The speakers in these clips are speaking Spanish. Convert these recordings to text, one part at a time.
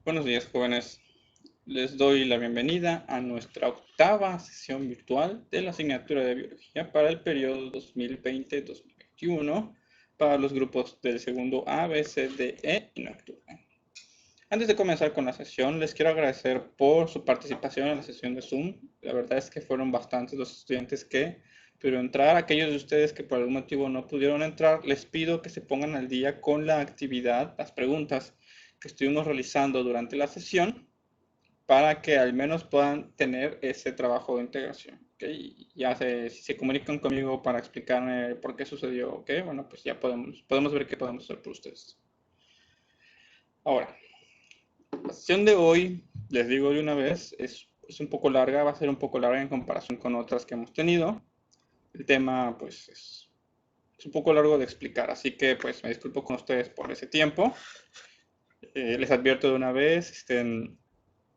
Buenos días, jóvenes. Les doy la bienvenida a nuestra octava sesión virtual de la asignatura de Biología para el periodo 2020-2021 para los grupos del segundo A, B, C, D, E y Nocturno. Antes de comenzar con la sesión, les quiero agradecer por su participación en la sesión de Zoom. La verdad es que fueron bastantes los estudiantes que pudieron entrar. Aquellos de ustedes que por algún motivo no pudieron entrar, les pido que se pongan al día con la actividad, las preguntas que estuvimos realizando durante la sesión para que al menos puedan tener ese trabajo de integración. ¿Okay? Si se comunican conmigo para explicarme por qué sucedió, ¿okay? Bueno, pues ya podemos ver qué podemos hacer por ustedes. Ahora, la sesión de hoy, les digo de una vez, es un poco larga, va a ser un poco larga en comparación con otras que hemos tenido. El tema, pues, es un poco largo de explicar, así que, pues, me disculpo con ustedes por ese tiempo. Les advierto de una vez,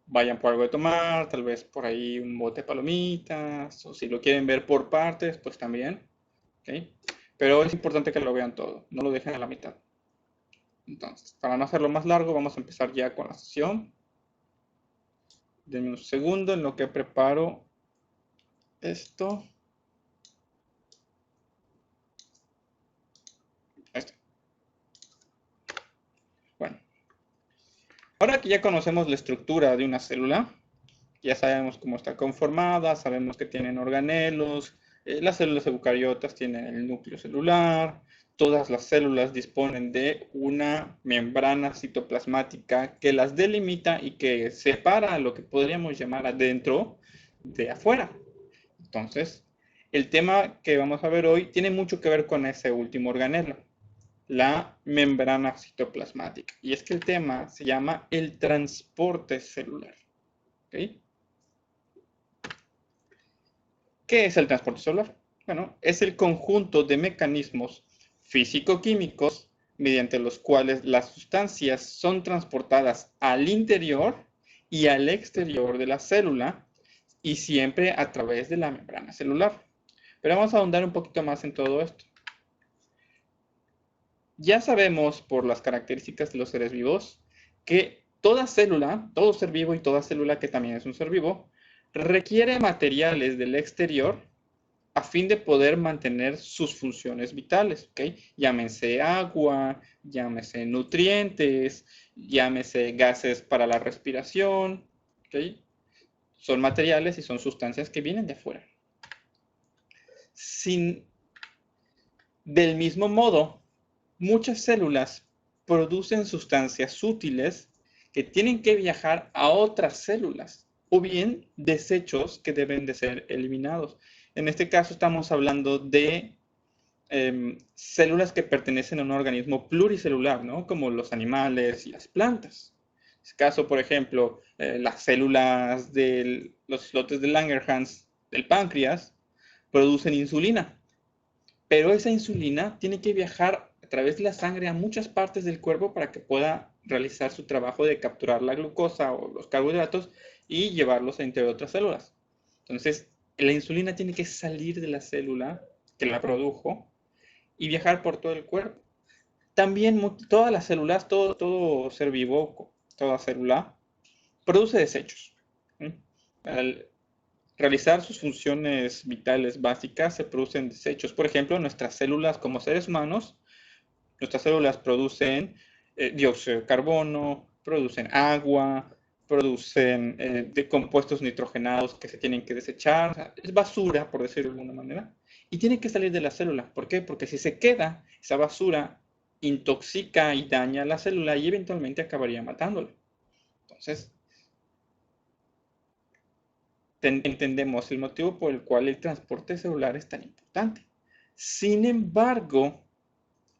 vayan por algo de tomar, tal vez por ahí un bote de palomitas, o si lo quieren ver por partes, pues también. ¿Okay? Pero es importante que lo vean todo, no lo dejen a la mitad. Entonces, para no hacerlo más largo, vamos a empezar ya con la sesión. Denme un segundo en lo que preparo esto. Esto. Bueno, ahora que ya conocemos la estructura de una célula, ya sabemos cómo está conformada, sabemos que tienen organelos, las células eucariotas tienen el núcleo celular, todas las células disponen de una membrana citoplasmática que las delimita y que separa lo que podríamos llamar adentro de afuera. Entonces, el tema que vamos a ver hoy tiene mucho que ver con ese último organelo, la membrana citoplasmática. Y es que el tema se llama el transporte celular. ¿Okay? ¿Qué es el transporte celular? Bueno, es el conjunto de mecanismos físico-químicos mediante los cuales las sustancias son transportadas al interior y al exterior de la célula y siempre a través de la membrana celular. Pero vamos a ahondar un poquito más en todo esto. Ya sabemos por las características de los seres vivos que toda célula, todo ser vivo y toda célula que también es un ser vivo, requiere materiales del exterior a fin de poder mantener sus funciones vitales, ¿ok? Llámese agua, llámese nutrientes, llámese gases para la respiración, ¿ok? Son materiales y son sustancias que vienen de afuera. Del mismo modo, muchas células producen sustancias útiles que tienen que viajar a otras células o bien desechos que deben de ser eliminados. En este caso estamos hablando de células que pertenecen a un organismo pluricelular, ¿no? Como los animales y las plantas. En este caso, por ejemplo, las células de los islotes de Langerhans del páncreas producen insulina, pero esa insulina tiene que viajar a través de la sangre a muchas partes del cuerpo para que pueda realizar su trabajo de capturar la glucosa o los carbohidratos y llevarlos a interior de otras células. Entonces, la insulina tiene que salir de la célula que la produjo y viajar por todo el cuerpo. También todas las células, todo ser vivo, toda célula, produce desechos. Al realizar sus funciones vitales básicas se producen desechos. Por ejemplo, nuestras células como seres humanos, nuestras células producen dióxido de carbono, producen agua, producen de compuestos nitrogenados que se tienen que desechar. O sea, es basura, por decirlo de alguna manera. Y tiene que salir de la célula. ¿Por qué? Porque si se queda, esa basura intoxica y daña la célula y eventualmente acabaría matándola. Entonces, entendemos el motivo por el cual el transporte celular es tan importante. Sin embargo,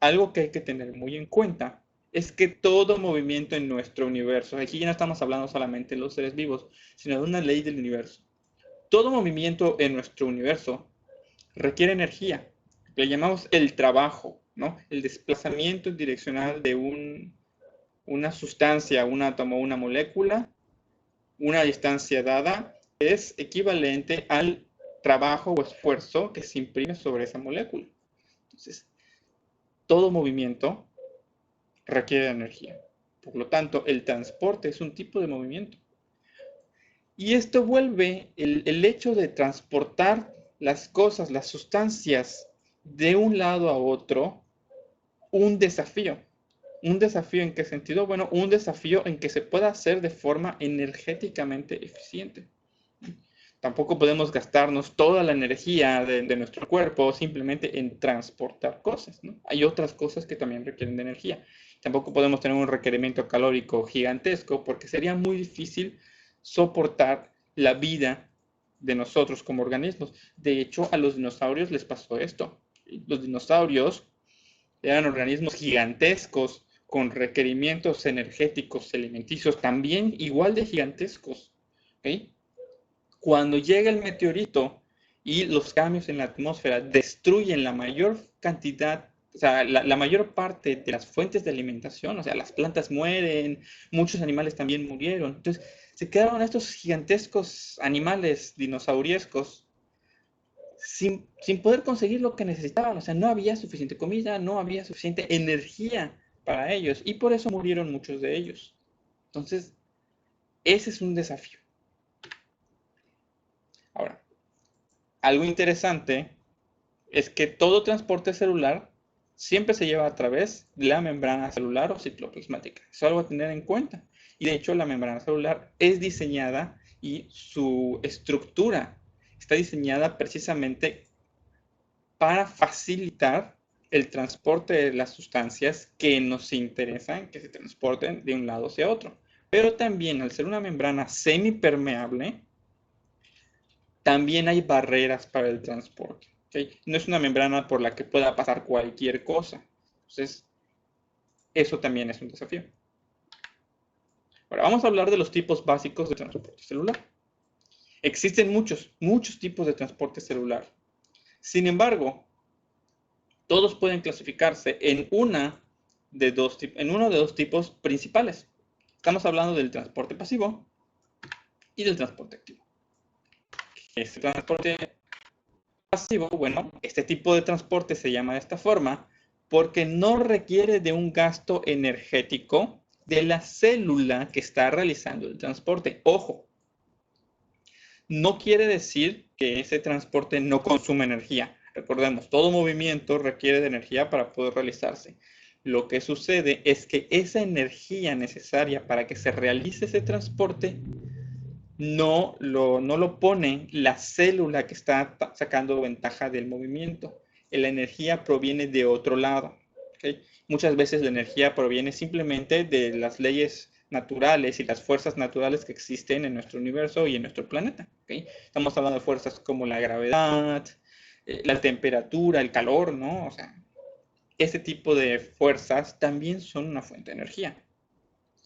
algo que hay que tener muy en cuenta es que todo movimiento en nuestro universo, aquí ya no estamos hablando solamente de los seres vivos, sino de una ley del universo. Todo movimiento en nuestro universo requiere energía. Le llamamos el trabajo, ¿no? El desplazamiento direccional de una sustancia, un átomo, una molécula, una distancia dada, es equivalente al trabajo o esfuerzo que se imprime sobre esa molécula. Entonces, todo movimiento requiere energía. Por lo tanto, el transporte es un tipo de movimiento. Y esto vuelve el hecho de transportar las cosas, las sustancias, de un lado a otro, un desafío. ¿Un desafío en qué sentido? Bueno, un desafío en que se pueda hacer de forma energéticamente eficiente. Tampoco podemos gastarnos toda la energía de nuestro cuerpo simplemente en transportar cosas, ¿no? Hay otras cosas que también requieren de energía. Tampoco podemos tener un requerimiento calórico gigantesco porque sería muy difícil soportar la vida de nosotros como organismos. De hecho, a los dinosaurios les pasó esto. Los dinosaurios eran organismos gigantescos con requerimientos energéticos alimenticios también igual de gigantescos. ¿Okay? Cuando llega el meteorito y los cambios en la atmósfera destruyen la mayor cantidad, o sea, la mayor parte de las fuentes de alimentación, o sea, las plantas mueren, muchos animales también murieron. Entonces, se quedaron estos gigantescos animales dinosauriescos sin poder conseguir lo que necesitaban. O sea, no había suficiente comida, no había suficiente energía para ellos y por eso murieron muchos de ellos. Entonces, ese es un desafío. Ahora, algo interesante es que todo transporte celular siempre se lleva a través de la membrana celular o citoplasmática. Eso es algo a tener en cuenta. Y de hecho, la membrana celular es diseñada y su estructura está diseñada precisamente para facilitar el transporte de las sustancias que nos interesan que se transporten de un lado hacia otro. Pero también, al ser una membrana semipermeable, también hay barreras para el transporte. ¿Okay? No es una membrana por la que pueda pasar cualquier cosa. Entonces, eso también es un desafío. Ahora, vamos a hablar de los tipos básicos de transporte celular. Existen muchos tipos de transporte celular. Sin embargo, todos pueden clasificarse en uno de dos tipos principales. Estamos hablando del transporte pasivo y del transporte activo. Este transporte pasivo, bueno, este tipo de transporte se llama de esta forma porque no requiere de un gasto energético de la célula que está realizando el transporte. Ojo, no quiere decir que ese transporte no consume energía. Recordemos, todo movimiento requiere de energía para poder realizarse. Lo que sucede es que esa energía necesaria para que se realice ese transporte no lo pone la célula que está sacando ventaja del movimiento. La energía proviene de otro lado. ¿Okay? Muchas veces la energía proviene simplemente de las leyes naturales y las fuerzas naturales que existen en nuestro universo y en nuestro planeta. ¿Okay? Estamos hablando de fuerzas como la gravedad, la temperatura, el calor, ¿no? O sea, ese tipo de fuerzas también son una fuente de energía.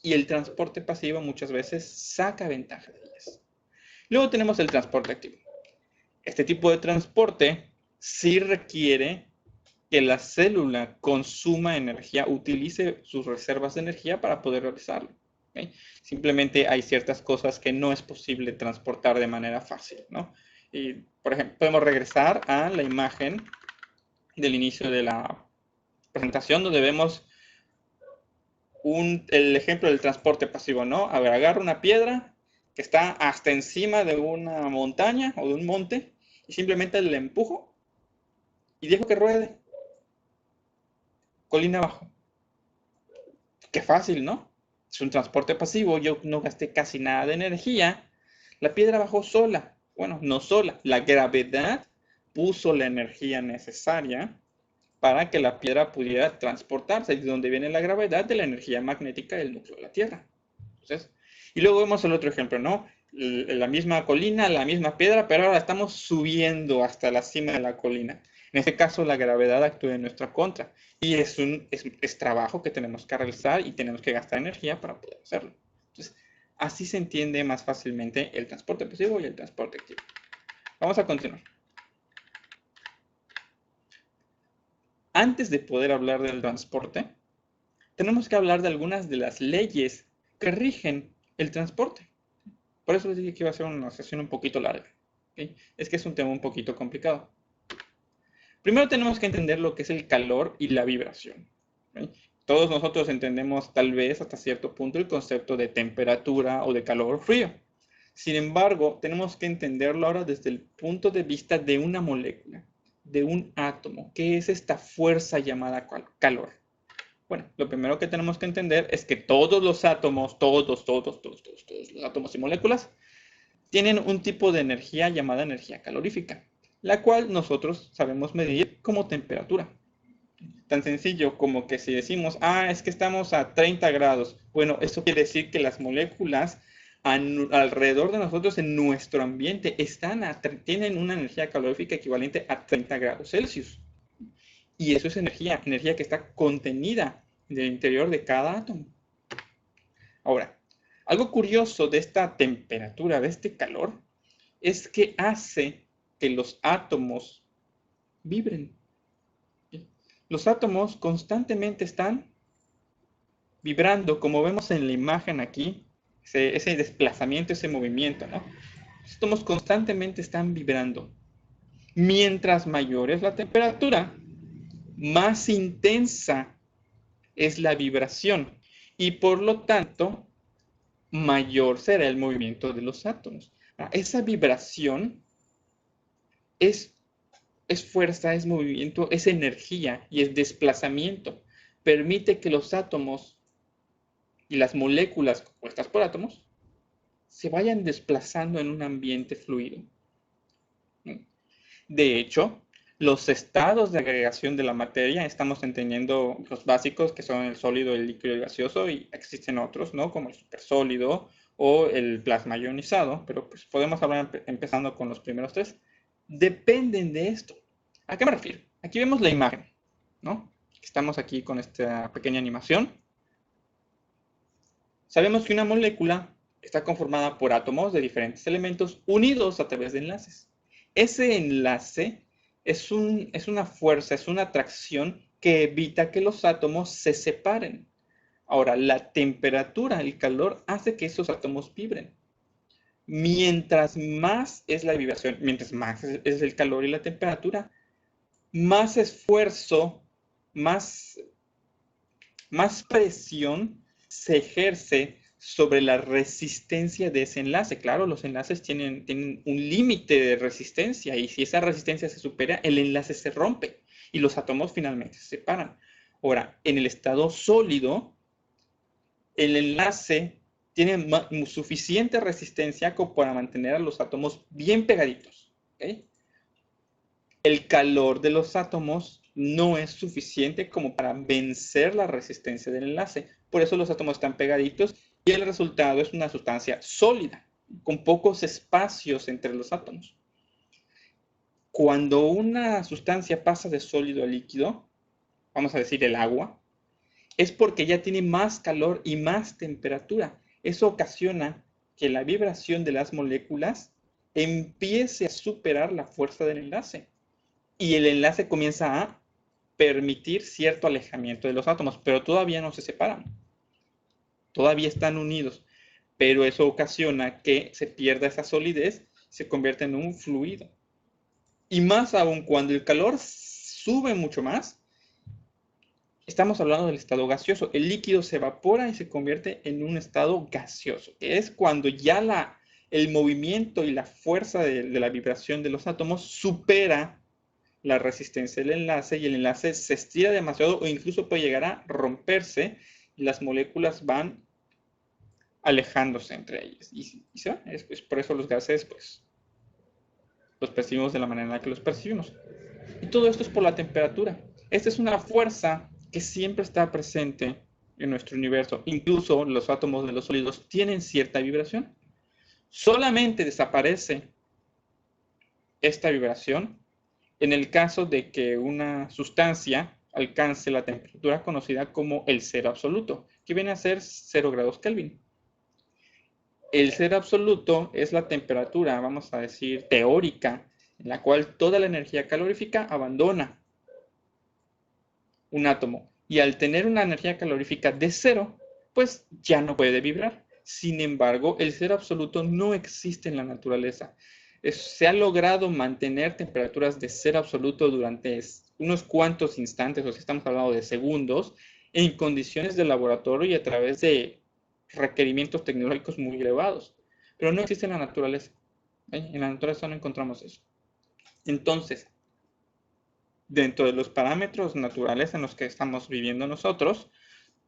Y el transporte pasivo muchas veces saca ventaja de ellas. Luego tenemos el transporte activo. Este tipo de transporte sí requiere que la célula consuma energía, utilice sus reservas de energía para poder realizarlo. ¿Okay? Simplemente hay ciertas cosas que no es posible transportar de manera fácil, ¿no? Y, por ejemplo, podemos regresar a la imagen del inicio de la presentación donde vemos el ejemplo del transporte pasivo, ¿no? A ver, agarro una piedra que está hasta encima de una montaña o de un monte y simplemente le empujo y dejo que ruede colina abajo. Qué fácil, ¿no? Es un transporte pasivo, yo no gasté casi nada de energía. La piedra bajó sola. Bueno, no sola. La gravedad puso la energía necesaria para que la piedra pudiera transportarse, de donde viene la gravedad de la energía magnética del núcleo de la Tierra. Entonces, y luego vemos el otro ejemplo, ¿no? La misma colina, la misma piedra, pero ahora estamos subiendo hasta la cima de la colina. En este caso, la gravedad actúa en nuestra contra y es trabajo que tenemos que realizar y tenemos que gastar energía para poder hacerlo. Entonces, así se entiende más fácilmente el transporte pasivo y el transporte activo. Vamos a continuar. Antes de poder hablar del transporte, tenemos que hablar de algunas de las leyes que rigen el transporte. Por eso les dije que iba a ser una sesión un poquito larga. ¿Okay? Es que es un tema un poquito complicado. Primero tenemos que entender lo que es el calor y la vibración. ¿Okay? Todos nosotros entendemos tal vez hasta cierto punto el concepto de temperatura o de calor o frío. Sin embargo, tenemos que entenderlo ahora desde el punto de vista de una molécula, de un átomo. ¿Qué es esta fuerza llamada calor? Bueno, lo primero que tenemos que entender es que todos los átomos, todos los átomos y moléculas, tienen un tipo de energía llamada energía calorífica, la cual nosotros sabemos medir como temperatura. Tan sencillo como que si decimos, es que estamos a 30 grados. Bueno, eso quiere decir que las moléculas alrededor de nosotros en nuestro ambiente tienen una energía calorífica equivalente a 30 grados Celsius. Y eso es energía que está contenida en el interior de cada átomo. Ahora, algo curioso de esta temperatura, de este calor, es que hace que los átomos vibren. Los átomos constantemente están vibrando, como vemos en la imagen aquí, ese desplazamiento, ese movimiento, ¿no? Los átomos constantemente están vibrando. Mientras mayor es la temperatura, más intensa es la vibración y por lo tanto mayor será el movimiento de los átomos. Esa vibración es fuerza, es movimiento, es energía y es desplazamiento. Permite que los átomos y las moléculas compuestas por átomos se vayan desplazando en un ambiente fluido. De hecho, los estados de agregación de la materia, estamos entendiendo los básicos que son el sólido, el líquido y el gaseoso, y existen otros, ¿no? Como el supersólido o el plasma ionizado, pero pues podemos hablar empezando con los primeros tres. Dependen de esto. ¿A qué me refiero? Aquí vemos la imagen, ¿no? Estamos aquí con esta pequeña animación. Sabemos que una molécula está conformada por átomos de diferentes elementos unidos a través de enlaces. Ese enlace es una fuerza, es una atracción que evita que los átomos se separen. Ahora, la temperatura, el calor, hace que esos átomos vibren. Mientras más es la vibración, mientras más es el calor y la temperatura, más esfuerzo, más presión se ejerce sobre la resistencia de ese enlace. Claro, los enlaces tienen un límite de resistencia y si esa resistencia se supera, el enlace se rompe y los átomos finalmente se separan. Ahora, en el estado sólido, el enlace tiene suficiente resistencia como para mantener a los átomos bien pegaditos. ¿Okay? El calor de los átomos no es suficiente como para vencer la resistencia del enlace. Por eso los átomos están pegaditos y el resultado es una sustancia sólida, con pocos espacios entre los átomos. Cuando una sustancia pasa de sólido a líquido, vamos a decir el agua, es porque ya tiene más calor y más temperatura. Eso ocasiona que la vibración de las moléculas empiece a superar la fuerza del enlace. Y el enlace comienza a permitir cierto alejamiento de los átomos, pero todavía no se separan. Todavía están unidos, pero eso ocasiona que se pierda esa solidez, se convierte en un fluido. Y más aún, cuando el calor sube mucho más, estamos hablando del estado gaseoso. El líquido se evapora y se convierte en un estado gaseoso, que es cuando ya el movimiento y la fuerza de la vibración de los átomos supera la resistencia del enlace y el enlace se estira demasiado o incluso puede llegar a romperse y las moléculas van alejándose entre ellas y se van. Es por eso los gases pues los percibimos de la manera en la que los percibimos. Y todo esto es por la temperatura. Esta es una fuerza que siempre está presente en nuestro universo. Incluso los átomos de los sólidos tienen cierta vibración. Solamente desaparece esta vibración en el caso de que una sustancia alcance la temperatura conocida como el cero absoluto, que viene a ser 0 grados Kelvin. El cero absoluto es la temperatura, vamos a decir, teórica, en la cual toda la energía calorífica abandona un átomo. Y al tener una energía calorífica de 0, pues ya no puede vibrar. Sin embargo, el cero absoluto no existe en la naturaleza. Se ha logrado mantener temperaturas de cero absoluto durante unos cuantos instantes, o si estamos hablando de segundos, en condiciones de laboratorio y a través de requerimientos tecnológicos muy elevados. Pero no existe en la naturaleza. En la naturaleza no encontramos eso. Entonces, dentro de los parámetros naturales en los que estamos viviendo nosotros,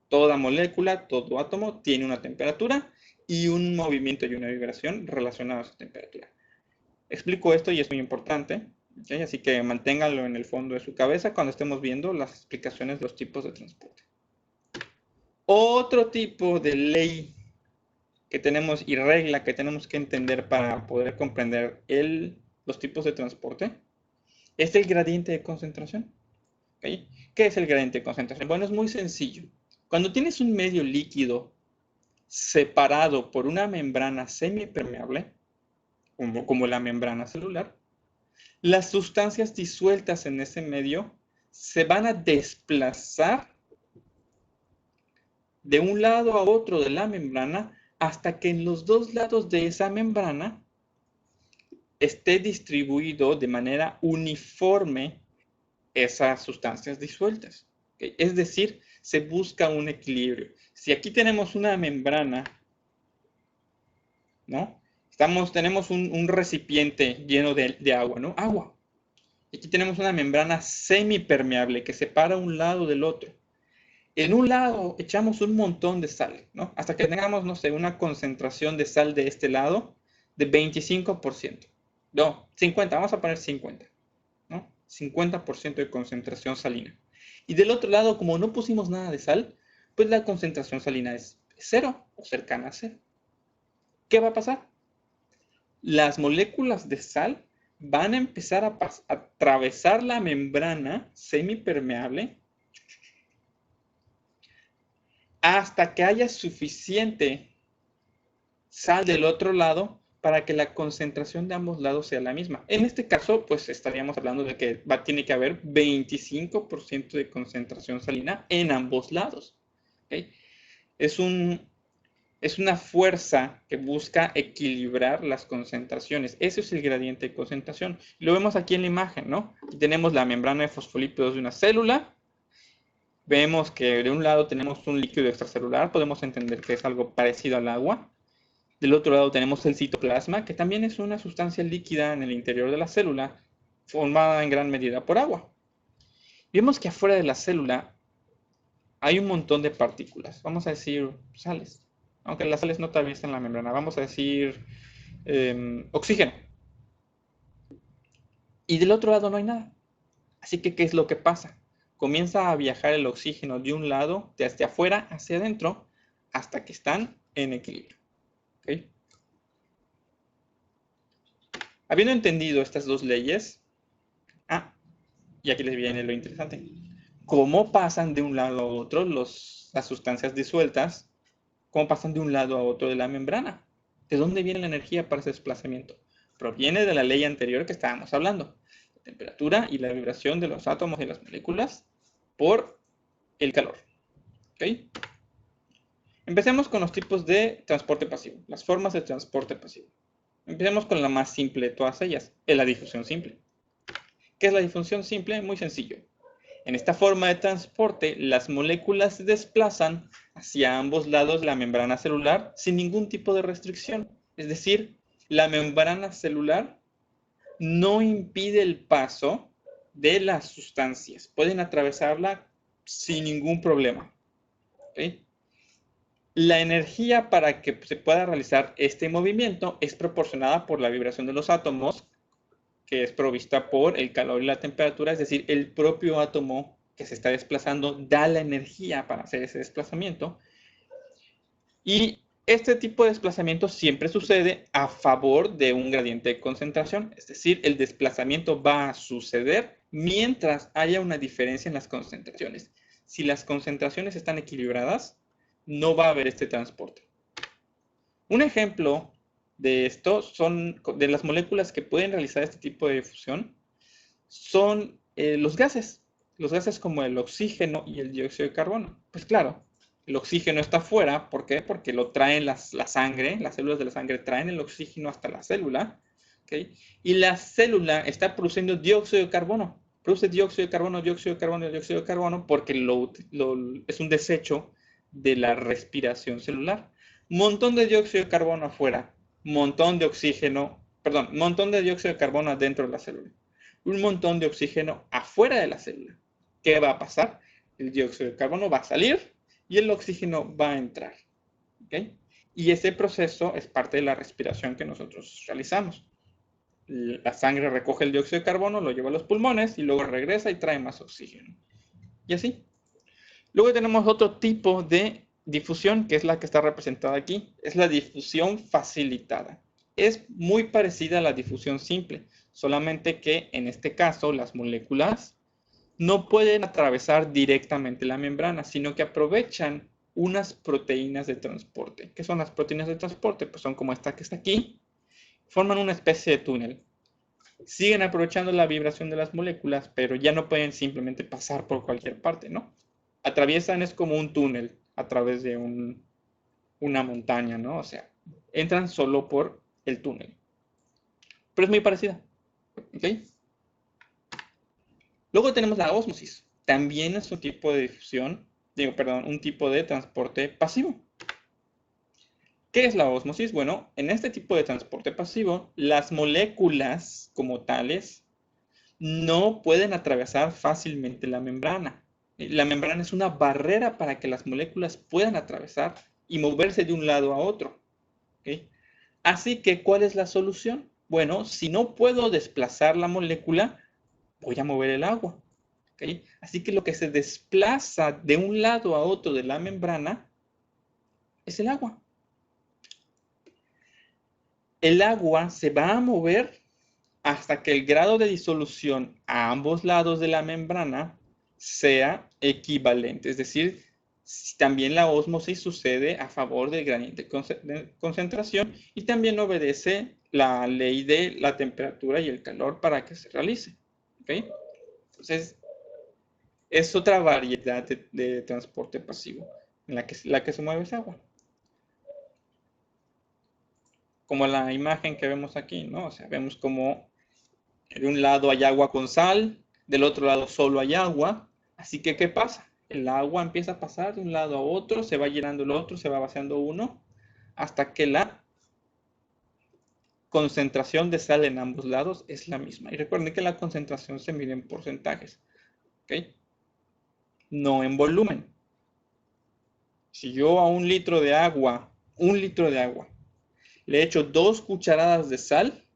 toda molécula, todo átomo tiene una temperatura y un movimiento y una vibración relacionados a esa temperatura. Explico esto y es muy importante, ¿okay? Así que manténganlo en el fondo de su cabeza cuando estemos viendo las explicaciones de los tipos de transporte. Otro tipo de ley que tenemos y regla que tenemos que entender para poder comprender los tipos de transporte es el gradiente de concentración. ¿Okay? ¿Qué es el gradiente de concentración? Bueno, es muy sencillo. Cuando tienes un medio líquido separado por una membrana semipermeable, como la membrana celular, las sustancias disueltas en ese medio se van a desplazar de un lado a otro de la membrana hasta que en los dos lados de esa membrana esté distribuido de manera uniforme esas sustancias disueltas. ¿Okay? Es decir, se busca un equilibrio. Si aquí tenemos una membrana, ¿no? Tenemos un recipiente lleno de agua, ¿no? Agua. Aquí tenemos una membrana semipermeable que separa un lado del otro. En un lado echamos un montón de sal, ¿no? Hasta que tengamos, no sé, una concentración de sal de este lado de 25%. No, 50, vamos a poner 50, ¿no? 50% de concentración salina. Y del otro lado, como no pusimos nada de sal, pues la concentración salina es cero o cercana a cero. ¿Qué va a pasar? Las moléculas de sal van a empezar a atravesar la membrana semipermeable hasta que haya suficiente sal del otro lado para que la concentración de ambos lados sea la misma. En este caso, pues estaríamos hablando de que tiene que haber 25% de concentración salina en ambos lados. ¿Okay? Es una fuerza que busca equilibrar las concentraciones. Ese es el gradiente de concentración. Lo vemos aquí en la imagen, ¿no? Aquí tenemos la membrana de fosfolípidos de una célula. Vemos que de un lado tenemos un líquido extracelular. Podemos entender que es algo parecido al agua. Del otro lado tenemos el citoplasma, que también es una sustancia líquida en el interior de la célula, formada en gran medida por agua. Vemos que afuera de la célula hay un montón de partículas. Vamos a decir sales. Aunque las sales no atraviesan la membrana. Vamos a decir oxígeno. Y del otro lado no hay nada. Así que, ¿qué es lo que pasa? Comienza a viajar el oxígeno de un lado, desde afuera hacia adentro, hasta que están en equilibrio. ¿Okay? Habiendo entendido estas dos leyes, y aquí les viene lo interesante. ¿Cómo pasan de un lado a otro las sustancias disueltas? ¿Cómo pasan de un lado a otro de la membrana? ¿De dónde viene la energía para ese desplazamiento? Proviene de la ley anterior que estábamos hablando. La temperatura y la vibración de los átomos y las moléculas por el calor. ¿Okay? Empecemos con los tipos de transporte pasivo, las formas de transporte pasivo. Empecemos con la más simple de todas ellas, es la difusión simple. ¿Qué es la difusión simple? Muy sencillo. En esta forma de transporte, las moléculas se desplazan hacia ambos lados de la membrana celular sin ningún tipo de restricción. Es decir, la membrana celular no impide el paso de las sustancias. Pueden atravesarla sin ningún problema. ¿Okay? La energía para que se pueda realizar este movimiento es proporcionada por la vibración de los átomos, que es provista por el calor y la temperatura, es decir, el propio átomo que se está desplazando da la energía para hacer ese desplazamiento. Y este tipo de desplazamiento siempre sucede a favor de un gradiente de concentración, es decir, el desplazamiento va a suceder mientras haya una diferencia en las concentraciones. Si las concentraciones están equilibradas, no va a haber este transporte. Un ejemplo de esto son de las moléculas que pueden realizar este tipo de difusión son los gases como el oxígeno y el dióxido de carbono. Pues claro, el oxígeno está afuera, ¿por qué? Porque lo traen la sangre, las células de la sangre traen el oxígeno hasta la célula, ¿okay? Y la célula está produciendo dióxido de carbono, produce dióxido de carbono, dióxido de carbono, dióxido de carbono, porque es un desecho de la respiración celular. Montón de dióxido de carbono afuera, montón de oxígeno, perdón, montón de dióxido de carbono adentro de la célula, un montón de oxígeno afuera de la célula. ¿Qué va a pasar? El dióxido de carbono va a salir y el oxígeno va a entrar. ¿Okay? Y ese proceso es parte de la respiración que nosotros realizamos. La sangre recoge el dióxido de carbono, lo lleva a los pulmones y luego regresa y trae más oxígeno. Y así. Luego tenemos otro tipo de difusión, que es la que está representada aquí. Es la difusión facilitada. Es muy parecida a la difusión simple, solamente que en este caso las moléculas no pueden atravesar directamente la membrana, sino que aprovechan unas proteínas de transporte. ¿Qué son las proteínas de transporte? Pues son como esta que está aquí. Forman una especie de túnel. Siguen aprovechando la vibración de las moléculas, pero ya no pueden simplemente pasar por cualquier parte, ¿no? Atraviesan, es como un túnel a través de una montaña, ¿no? O sea, entran solo por el túnel. Pero es muy parecida, ¿ok? Luego tenemos la ósmosis. También es un tipo de difusión, un tipo de transporte pasivo. ¿Qué es la ósmosis? Bueno, en este tipo de transporte pasivo, las moléculas como tales no pueden atravesar fácilmente la membrana. La membrana es una barrera para que las moléculas puedan atravesar y moverse de un lado a otro. ¿Okay? Así que, ¿cuál es la solución? Bueno, si no puedo desplazar la molécula, voy a mover el agua. ¿Okay? Así que lo que se desplaza de un lado a otro de la membrana es el agua. El agua se va a mover hasta que el grado de disolución a ambos lados de la membrana sea equivalente. Es decir, también la ósmosis sucede a favor del gradiente de concentración y también obedece la ley de la temperatura y el calor para que se realice. ¿Okay? Entonces, es otra variedad de transporte pasivo en la que se mueve esa agua. Como la imagen que vemos aquí, ¿no? O sea, vemos como de un lado hay agua con sal, del otro lado solo hay agua. Así que, ¿qué pasa? El agua empieza a pasar de un lado a otro, se va llenando el otro, se va vaciando uno, hasta que la concentración de sal en ambos lados es la misma. Y recuerden que la concentración se mide en porcentajes, ¿ok? No en volumen. Si yo a un litro de agua, le echo 2 cucharadas de sal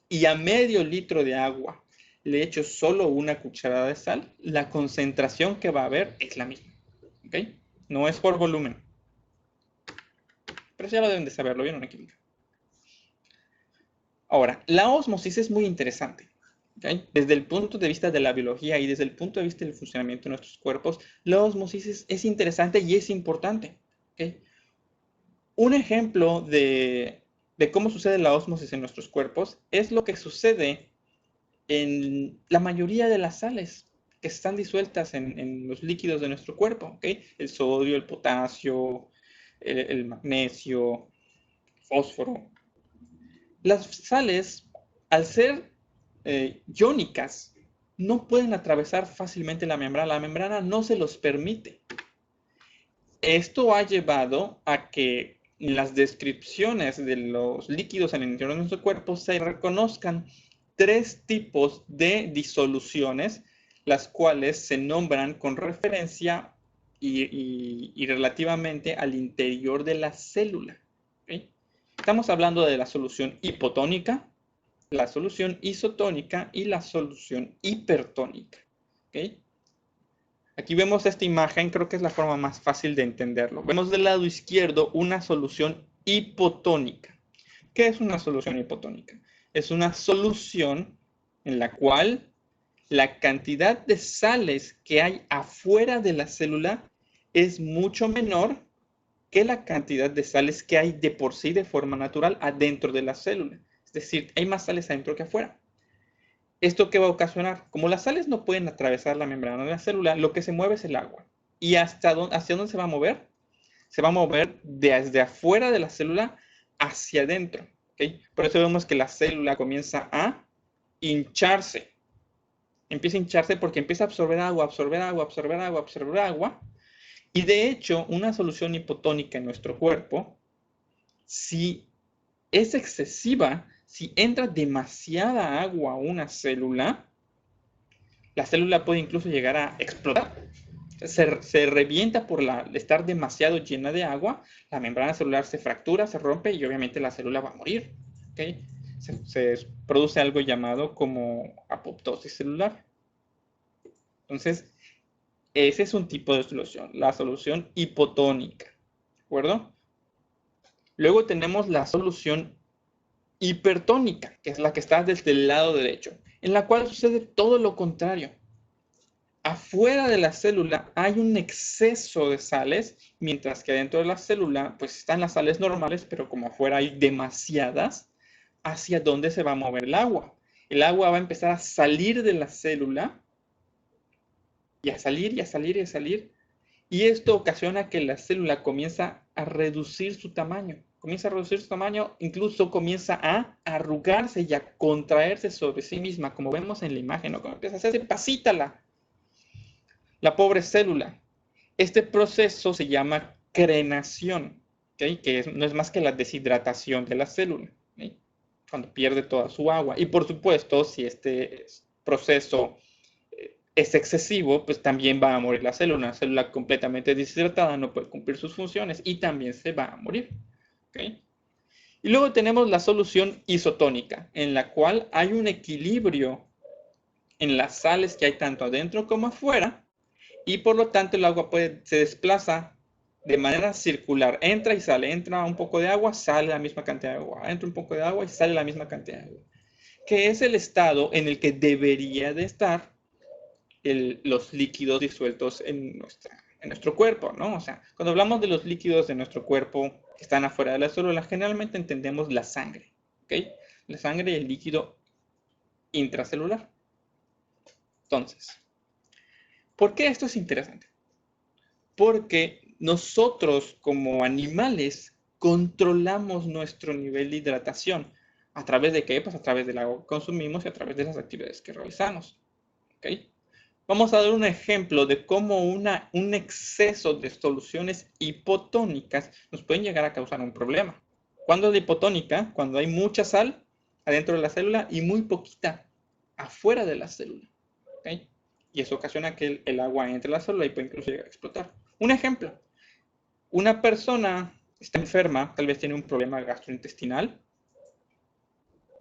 y a medio litro de agua le echo solo 1 cucharada de sal, la concentración que va a haber es la misma. ¿Ok? No es por volumen. Pero ya lo deben de saberlo, ¿vieron en química? Ahora, la ósmosis es muy interesante. ¿Okay? Desde el punto de vista de la biología y desde el punto de vista del funcionamiento de nuestros cuerpos, la ósmosis es interesante y es importante. ¿Okay? Un ejemplo de cómo sucede la ósmosis en nuestros cuerpos es lo que sucede en la mayoría de las sales que están disueltas en los líquidos de nuestro cuerpo. ¿Okay? El sodio, el potasio, el magnesio, fósforo. Las sales, al ser iónicas, no pueden atravesar fácilmente la membrana. La membrana no se los permite. Esto ha llevado a que en las descripciones de los líquidos en el interior de nuestro cuerpo se reconozcan 3 tipos de disoluciones, las cuales se nombran con referencia y relativamente al interior de la célula. ¿Okay? Estamos hablando de la solución hipotónica, la solución isotónica y la solución hipertónica. ¿Okay? Aquí vemos esta imagen, creo que es la forma más fácil de entenderlo. Vemos del lado izquierdo una solución hipotónica. ¿Qué es una solución hipotónica? Es una solución en la cual la cantidad de sales que hay afuera de la célula es mucho menor que la cantidad de sales que hay de por sí de forma natural adentro de la célula. Es decir, hay más sales adentro que afuera. ¿Esto qué va a ocasionar? Como las sales no pueden atravesar la membrana de la célula, lo que se mueve es el agua. ¿Y hacia dónde se va a mover? Se va a mover desde afuera de la célula hacia adentro. ¿Okay? Por eso vemos que la célula comienza a hincharse. Empieza a hincharse porque empieza a absorber agua, absorber agua, absorber agua, absorber agua. Y de hecho, una solución hipotónica en nuestro cuerpo, si es excesiva, si entra demasiada agua a una célula, la célula puede incluso llegar a explotar. Se revienta por estar demasiado llena de agua, la membrana celular se fractura, se rompe y obviamente la célula va a morir. ¿Okay? Se produce algo llamado como apoptosis celular. Entonces, ese es un tipo de solución, la solución hipotónica. ¿De acuerdo? Luego tenemos la solución hipertónica, que es la que está desde el lado derecho, en la cual sucede todo lo contrario. Afuera de la célula hay un exceso de sales, mientras que dentro de la célula pues están las sales normales, pero como afuera hay demasiadas, ¿hacia dónde se va a mover el agua? El agua va a empezar a salir de la célula y a salir y a salir y a salir. Y esto ocasiona que la célula comienza a reducir su tamaño. Comienza a reducir su tamaño, incluso comienza a arrugarse y a contraerse sobre sí misma, como vemos en la imagen, ¿no? Como empieza a hacerse pasita la pobre célula. Este proceso se llama crenación, ¿okay? Que no es más que la deshidratación de la célula, ¿okay? Cuando pierde toda su agua. Y por supuesto, si este proceso es excesivo, pues también va a morir la célula. Una célula completamente deshidratada no puede cumplir sus funciones y también se va a morir. ¿Okay? Y luego tenemos la solución isotónica, en la cual hay un equilibrio en las sales que hay tanto adentro como afuera, y por lo tanto el agua se desplaza de manera circular, entra y sale, entra un poco de agua, sale la misma cantidad de agua, entra un poco de agua y sale la misma cantidad de agua, que es el estado en el que debería de estar los líquidos disueltos en nuestro cuerpo, ¿no? O sea, cuando hablamos de los líquidos de nuestro cuerpo que están afuera de la célula, generalmente entendemos la sangre, ¿ok? La sangre y el líquido intracelular. Entonces, ¿por qué esto es interesante? Porque nosotros como animales controlamos nuestro nivel de hidratación. ¿A través de qué? Pues a través del agua que consumimos y a través de las actividades que realizamos. ¿Ok? Vamos a dar un ejemplo de cómo un exceso de soluciones hipotónicas nos pueden llegar a causar un problema. ¿Cuándo es la hipotónica? Cuando hay mucha sal adentro de la célula y muy poquita afuera de la célula. ¿Okay? Y eso ocasiona que el agua entre la célula y puede incluso llegar a explotar. Un ejemplo, una persona está enferma, tal vez tiene un problema gastrointestinal,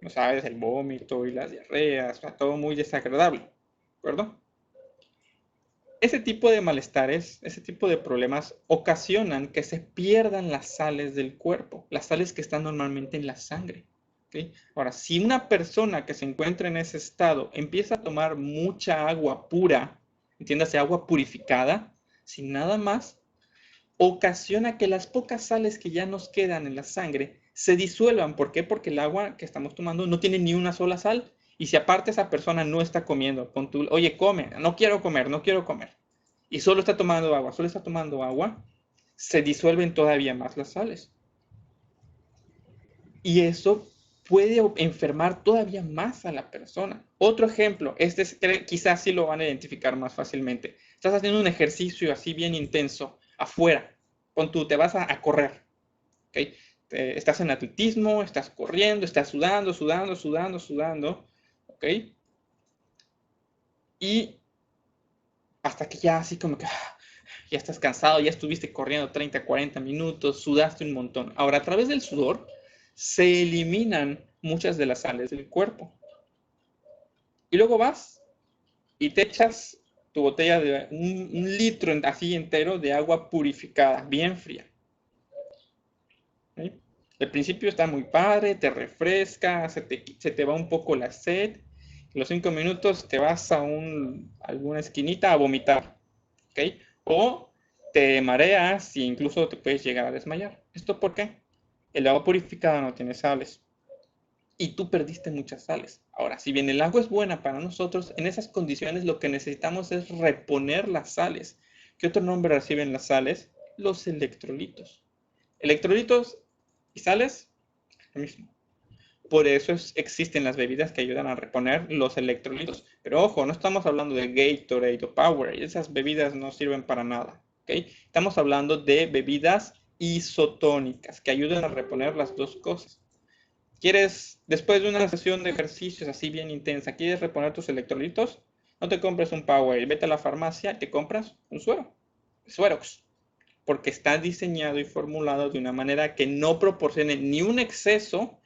no sabes, el vómito y las diarreas, o sea, todo muy desagradable, ¿de acuerdo? Ese tipo de malestares, ese tipo de problemas ocasionan que se pierdan las sales del cuerpo, las sales que están normalmente en la sangre. ¿Okay? Ahora, si una persona que se encuentra en ese estado empieza a tomar mucha agua pura, entiéndase agua purificada, sin nada más, ocasiona que las pocas sales que ya nos quedan en la sangre se disuelvan. ¿Por qué? Porque el agua que estamos tomando no tiene ni una sola sal. Y si aparte esa persona no está comiendo, oye, come, no quiero comer, no quiero comer, y solo está tomando agua, se disuelven todavía más las sales. Y eso puede enfermar todavía más a la persona. Otro ejemplo, quizás sí lo van a identificar más fácilmente. Estás haciendo un ejercicio así bien intenso afuera, te vas a correr, ¿okay? Estás en atletismo, estás corriendo, estás sudando, ¿ok? Y hasta que ya así como que ya estás cansado, ya estuviste corriendo 30, 40 minutos, sudaste un montón. Ahora, a través del sudor se eliminan muchas de las sales del cuerpo. Y luego vas y te echas tu botella de un litro así entero de agua purificada, bien fría. ¿Sí? Al principio está muy padre, te refresca, se te va un poco la sed. En los 5 minutos te vas a alguna esquinita a vomitar. ¿Okay? O te mareas e incluso te puedes llegar a desmayar. ¿Esto por qué? El agua purificada no tiene sales y tú perdiste muchas sales. Ahora, si bien el agua es buena para nosotros, en esas condiciones lo que necesitamos es reponer las sales. ¿Qué otro nombre reciben las sales? Los electrolitos. Electrolitos y sales, lo mismo. Por eso existen las bebidas que ayudan a reponer los electrolitos. Pero ojo, no estamos hablando de Gatorade o Powerade. Esas bebidas no sirven para nada. ¿Okay? Estamos hablando de bebidas isotónicas que ayudan a reponer las dos cosas. ¿Quieres, después de una sesión de ejercicios así bien intensa, quieres reponer tus electrolitos? No te compres un Powerade. Vete a la farmacia y te compras un suero. Suerox. Porque está diseñado y formulado de una manera que no proporcione ni un exceso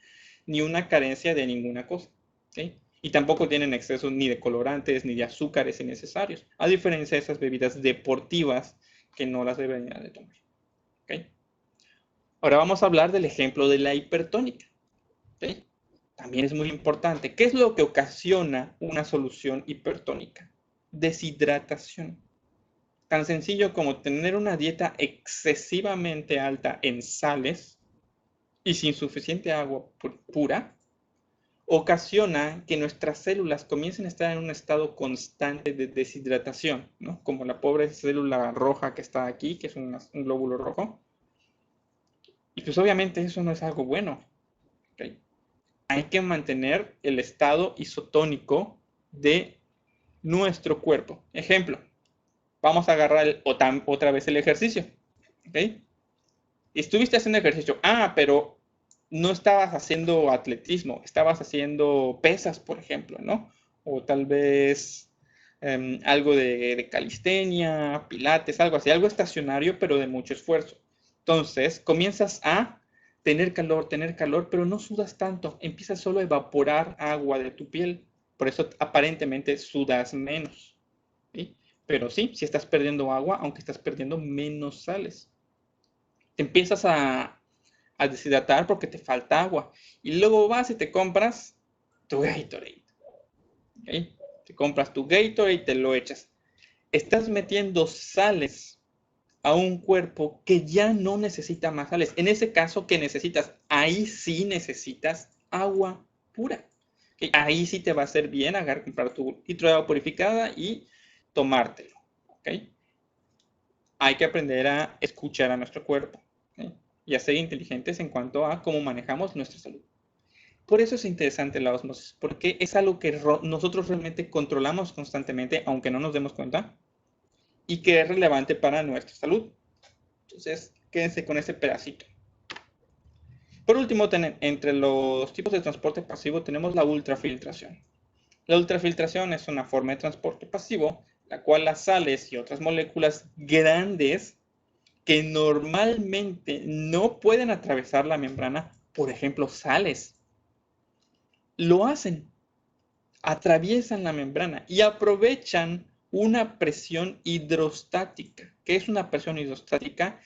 ni una carencia de ninguna cosa. ¿Okay? Y tampoco tienen exceso ni de colorantes ni de azúcares innecesarios, a diferencia de esas bebidas deportivas que no las deberían de tomar. ¿Okay? Ahora vamos a hablar del ejemplo de la hipertónica. ¿Okay? También es muy importante. ¿Qué es lo que ocasiona una solución hipertónica? Deshidratación. Tan sencillo como tener una dieta excesivamente alta en sales y sin suficiente agua pura, ocasiona que nuestras células comiencen a estar en un estado constante de deshidratación, ¿no? Como la pobre célula roja que está aquí, que es un glóbulo rojo. Y pues obviamente eso no es algo bueno. ¿Okay? Hay que mantener el estado isotónico de nuestro cuerpo. Ejemplo, vamos a agarrar otra vez el ejercicio. ¿Okay? Estuviste haciendo ejercicio. Pero no estabas haciendo atletismo, estabas haciendo pesas, por ejemplo, ¿no? O tal vez algo de calistenia, pilates, algo así, algo estacionario, pero de mucho esfuerzo. Entonces, comienzas a tener calor, pero no sudas tanto, empiezas solo a evaporar agua de tu piel. Por eso aparentemente sudas menos. ¿Sí? Pero sí, si estás perdiendo agua, aunque estás perdiendo menos sales. Te empiezas a deshidratar porque te falta agua. Y luego vas y te compras tu Gatorade. ¿Okay? Te compras tu Gatorade y te lo echas. Estás metiendo sales a un cuerpo que ya no necesita más sales. En ese caso, ¿qué necesitas? Ahí sí necesitas agua pura. ¿Okay? Ahí sí te va a hacer bien agarrar, comprar tu litro de agua purificada y tomártelo. ¿Okay? Hay que aprender a escuchar a nuestro cuerpo. ¿Okay? Y a ser inteligentes en cuanto a cómo manejamos nuestra salud. Por eso es interesante la osmosis, porque es algo que nosotros realmente controlamos constantemente, aunque no nos demos cuenta, y que es relevante para nuestra salud. Entonces, quédense con ese pedacito. Por último, entre los tipos de transporte pasivo tenemos la ultrafiltración. La ultrafiltración es una forma de transporte pasivo, la cual las sales y otras moléculas grandes que normalmente no pueden atravesar la membrana, por ejemplo, sales, lo hacen, atraviesan la membrana y aprovechan una presión hidrostática. ¿Qué es una presión hidrostática?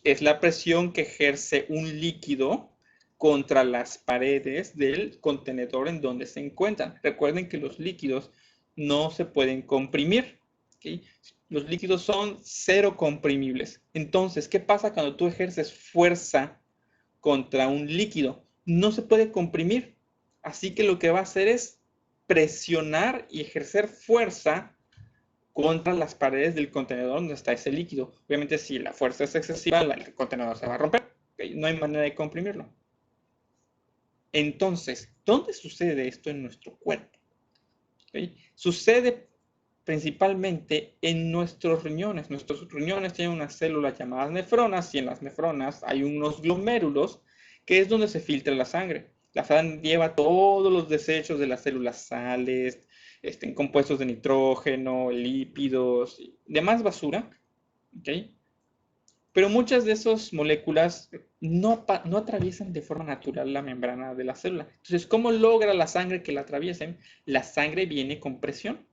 Es la presión que ejerce un líquido contra las paredes del contenedor en donde se encuentran. Recuerden que los líquidos no se pueden comprimir. ¿Okay? Los líquidos son cero comprimibles. Entonces, ¿qué pasa cuando tú ejerces fuerza contra un líquido? No se puede comprimir. Así que lo que va a hacer es presionar y ejercer fuerza contra las paredes del contenedor donde está ese líquido. Obviamente, si la fuerza es excesiva, el contenedor se va a romper. ¿Okay? No hay manera de comprimirlo. Entonces, ¿dónde sucede esto en nuestro cuerpo? ¿Okay? Sucede principalmente en nuestros riñones. Nuestros riñones tienen unas células llamadas nefronas y en las nefronas hay unos glomérulos que es donde se filtra la sangre. La sangre lleva todos los desechos de las células, sales, compuestos de nitrógeno, lípidos, y demás basura. ¿Okay? Pero muchas de esas moléculas no atraviesan de forma natural la membrana de la célula. Entonces, ¿cómo logra la sangre que la atraviesen? La sangre viene con presión.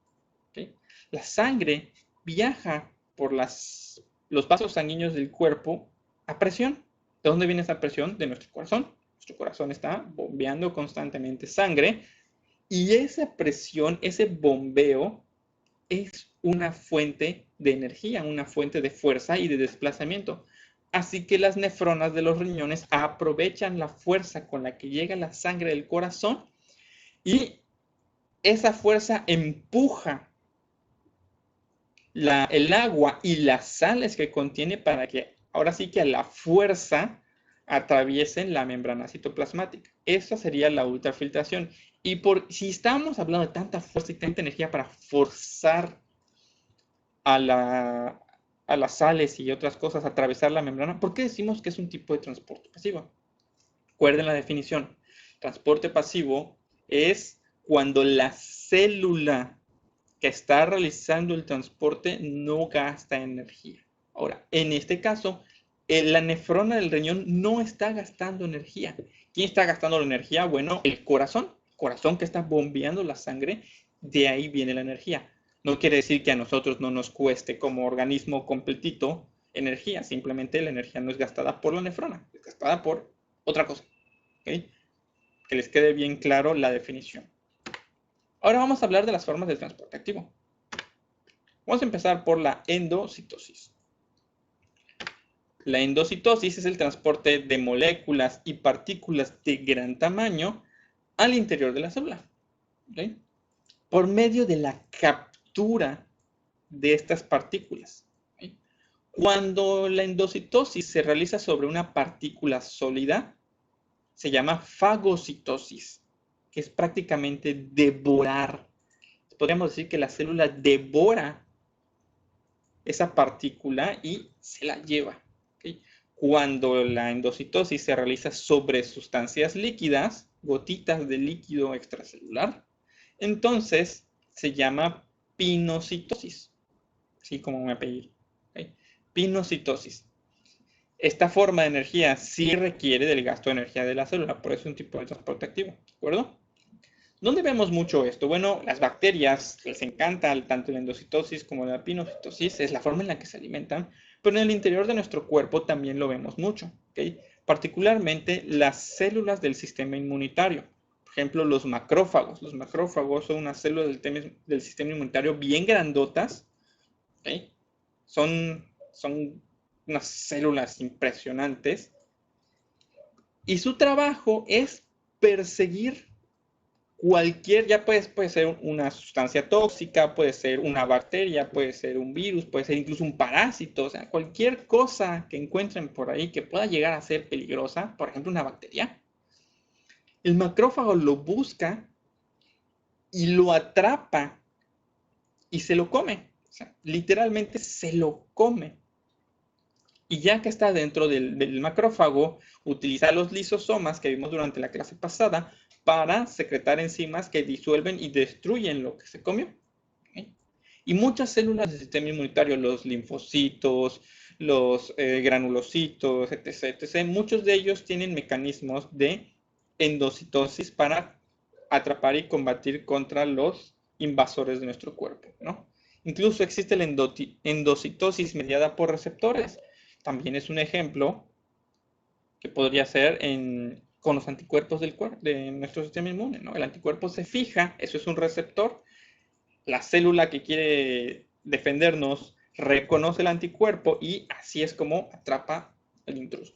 ¿Okay? La sangre viaja por los vasos sanguíneos del cuerpo a presión. ¿De dónde viene esa presión? De nuestro corazón. Nuestro corazón está bombeando constantemente sangre y esa presión, ese bombeo, es una fuente de energía, una fuente de fuerza y de desplazamiento. Así que las nefronas de los riñones aprovechan la fuerza con la que llega la sangre del corazón y esa fuerza empuja el agua y las sales que contiene para que ahora sí que a la fuerza atraviesen la membrana citoplasmática. Esa sería la ultrafiltración. Y si estamos hablando de tanta fuerza y tanta energía para forzar a las sales y otras cosas a atravesar la membrana, ¿por qué decimos que es un tipo de transporte pasivo? Recuerden la definición. Transporte pasivo es cuando la célula que está realizando el transporte no gasta energía. Ahora, en este caso, la nefrona del riñón no está gastando energía. ¿Quién está gastando la energía? Bueno, el corazón que está bombeando la sangre, de ahí viene la energía. No quiere decir que a nosotros no nos cueste como organismo completito energía, simplemente la energía no es gastada por la nefrona, es gastada por otra cosa. ¿Okay? Que les quede bien claro la definición. Ahora vamos a hablar de las formas del transporte activo. Vamos a empezar por la endocitosis. La endocitosis es el transporte de moléculas y partículas de gran tamaño al interior de la célula. ¿Okay? Por medio de la captura de estas partículas. ¿Okay? Cuando la endocitosis se realiza sobre una partícula sólida, se llama fagocitosis, que es prácticamente devorar. Podríamos decir que la célula devora esa partícula y se la lleva. ¿Okay? Cuando la endocitosis se realiza sobre sustancias líquidas, gotitas de líquido extracelular, entonces se llama pinocitosis, así como me apellido. ¿Okay? Pinocitosis. Esta forma de energía sí requiere del gasto de energía de la célula, por eso es un tipo de transporte activo, ¿de acuerdo? ¿Dónde vemos mucho esto? Bueno, las bacterias les encanta tanto la endocitosis como la pinocitosis, es la forma en la que se alimentan, pero en el interior de nuestro cuerpo también lo vemos mucho, ¿okay? Particularmente las células del sistema inmunitario. Por ejemplo, los macrófagos. Los macrófagos son unas células del sistema inmunitario bien grandotas, ¿okay? Son unas células impresionantes y su trabajo es perseguir cualquier, ya puede ser una sustancia tóxica, puede ser una bacteria, puede ser un virus, puede ser incluso un parásito, o sea, cualquier cosa que encuentren por ahí que pueda llegar a ser peligrosa, por ejemplo una bacteria, el macrófago lo busca y lo atrapa y se lo come, o sea, literalmente se lo come. Y ya que está dentro del macrófago, utiliza los lisosomas que vimos durante la clase pasada para secretar enzimas que disuelven y destruyen lo que se comió. ¿Okay? Y muchas células del sistema inmunitario, los linfocitos, los granulocitos, etc., muchos de ellos tienen mecanismos de endocitosis para atrapar y combatir contra los invasores de nuestro cuerpo, ¿no? Incluso existe la endocitosis mediada por receptores. También es un ejemplo que podría ser con los anticuerpos de nuestro sistema inmune, ¿no? El anticuerpo se fija, eso es un receptor. La célula que quiere defendernos reconoce el anticuerpo y así es como atrapa el intruso.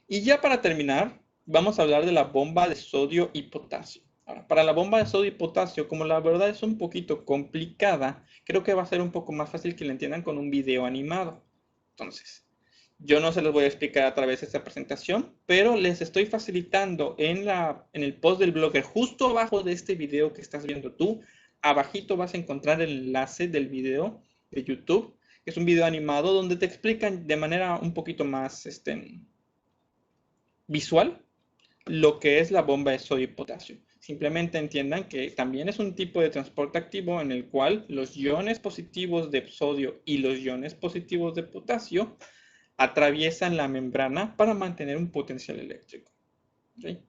Y ya para terminar, vamos a hablar de la bomba de sodio y potasio. Ahora, para la bomba de sodio y potasio, como la verdad es un poquito complicada, creo que va a ser un poco más fácil que la entiendan con un video animado. Entonces, yo no se los voy a explicar a través de esta presentación, pero les estoy facilitando en el post del blogger, justo abajo de este video que estás viendo tú, abajito vas a encontrar el enlace del video de YouTube, que es un video animado donde te explican de manera un poquito más visual lo que es la bomba de sodio y potasio. Simplemente entiendan que también es un tipo de transporte activo en el cual los iones positivos de sodio y los iones positivos de potasio atraviesan la membrana para mantener un potencial eléctrico. ¿Okay?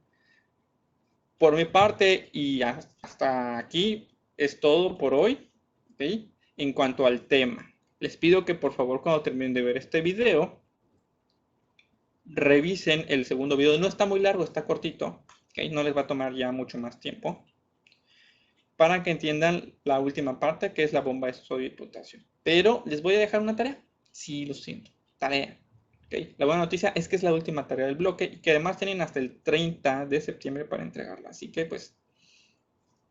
Por mi parte, y hasta aquí es todo por hoy. ¿Okay? En cuanto al tema, les pido que por favor cuando terminen de ver este video, revisen el segundo video. No está muy largo, está cortito. ¿Okay? No les va a tomar ya mucho más tiempo. Para que entiendan la última parte, que es la bomba de sodio y potasio. Pero les voy a dejar una tarea. Sí, lo siento. Tarea. ¿Okay? La buena noticia es que es la última tarea del bloque y que además tienen hasta el 30 de septiembre para entregarla. Así que pues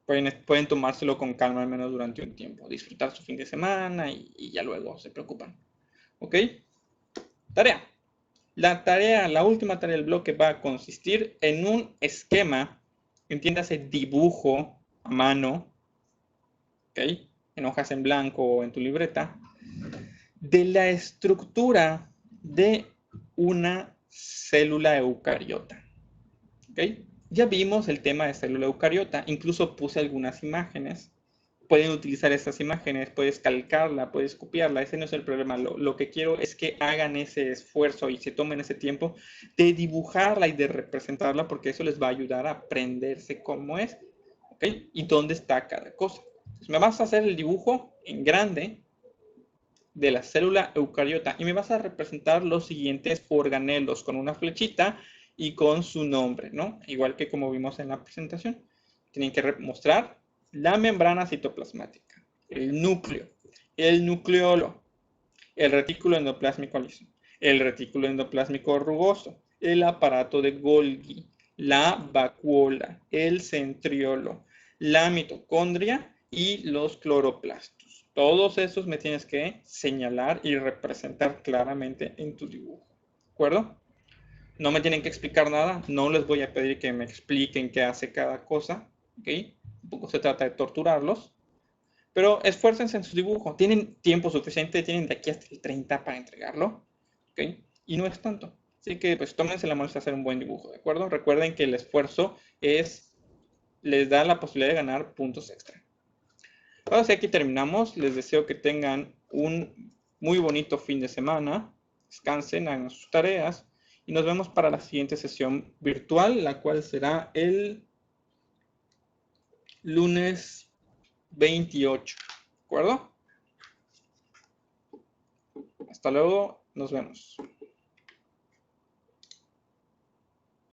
pueden tomárselo con calma al menos durante un tiempo. Disfrutar su fin de semana y ya luego se preocupan. ¿Ok? Tarea. La última tarea del bloque va a consistir en un esquema, entiéndase dibujo a mano, ¿ok? En hojas en blanco o en tu libreta, de la estructura de una célula eucariota, ¿ok? Ya vimos el tema de célula eucariota, incluso puse algunas imágenes. Pueden utilizar estas imágenes, puedes calcarla, puedes copiarla, ese no es el problema. Lo que quiero es que hagan ese esfuerzo y se tomen ese tiempo de dibujarla y de representarla, porque eso les va a ayudar a aprenderse cómo es, ¿ok? Y dónde está cada cosa. Entonces, me vas a hacer el dibujo en grande de la célula eucariota y me vas a representar los siguientes organelos con una flechita y con su nombre, ¿no? Igual que como vimos en la presentación. Tienen que mostrar la membrana citoplasmática, el núcleo, el nucleolo, el retículo endoplásmico liso, el retículo endoplásmico rugoso, el aparato de Golgi, la vacuola, el centriolo, la mitocondria y los cloroplastos. Todos esos me tienes que señalar y representar claramente en tu dibujo. ¿De acuerdo? No me tienen que explicar nada, no les voy a pedir que me expliquen qué hace cada cosa, ¿ok? Tampoco se trata de torturarlos, pero esfuércense en su dibujo. Tienen tiempo suficiente, tienen de aquí hasta el 30 para entregarlo, ¿ok? Y no es tanto. Así que pues tómense la molestia de hacer un buen dibujo, ¿de acuerdo? Recuerden que el esfuerzo les da la posibilidad de ganar puntos extra. Ahora sí, aquí terminamos. Les deseo que tengan un muy bonito fin de semana. Descansen, hagan sus tareas. Y nos vemos para la siguiente sesión virtual, la cual será el lunes 28. ¿De acuerdo? Hasta luego, nos vemos.